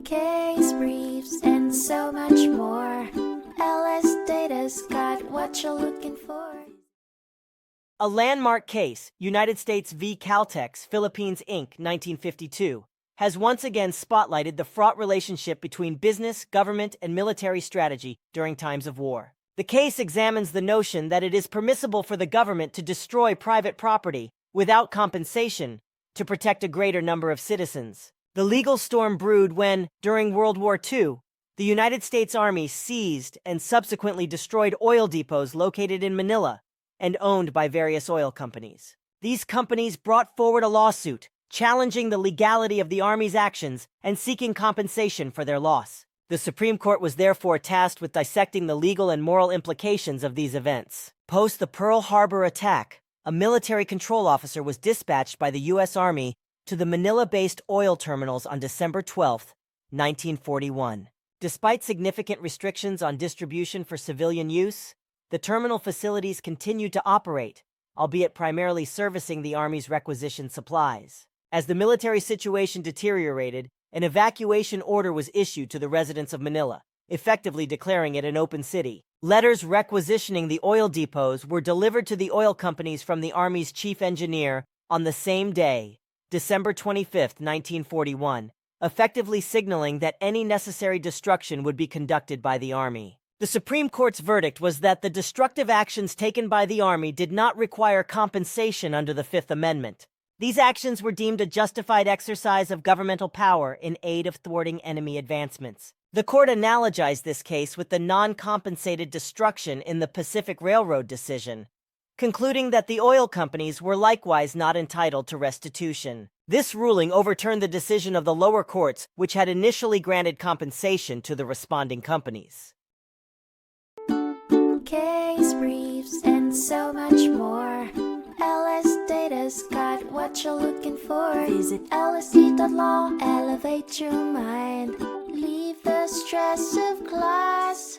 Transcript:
case briefs, and so much more. LSData's got what you're looking for. A landmark case, United States v. Caltex, Philippines, Inc., 1952, has once again spotlighted the fraught relationship between business, government, and military strategy during times of war. The case examines the notion that it is permissible for the government to destroy private property without compensation to protect a greater number of citizens. The legal storm brewed when, during World War II, the United States Army seized and subsequently destroyed oil depots located in Manila and owned by various oil companies. These companies brought forward a lawsuit challenging the legality of the Army's actions and seeking compensation for their loss. The Supreme Court was therefore tasked with dissecting the legal and moral implications of these events. Post the Pearl Harbor attack, a military control officer was dispatched by the U.S. Army to the Manila-based oil terminals on December 12, 1941. Despite significant restrictions on distribution for civilian use, the terminal facilities continued to operate, albeit primarily servicing the Army's requisitioned supplies. As the military situation deteriorated, an evacuation order was issued to the residents of Manila, effectively declaring it an open city. Letters requisitioning the oil depots were delivered to the oil companies from the Army's chief engineer on the same day, December 25, 1941, effectively signaling that any necessary destruction would be conducted by the Army. The Supreme Court's verdict was that the destructive actions taken by the Army did not require compensation under the Fifth Amendment. These actions were deemed a justified exercise of governmental power in aid of thwarting enemy advancements. The court analogized this case with the non-compensated destruction in the Pacific Railroad decision, concluding that the oil companies were likewise not entitled to restitution. This ruling overturned the decision of the lower courts, which had initially granted compensation to the responding companies. Case briefs, and so much more. LSData's got what you're looking for. Visit lsd.law, elevate your mind. Leave the stress of class.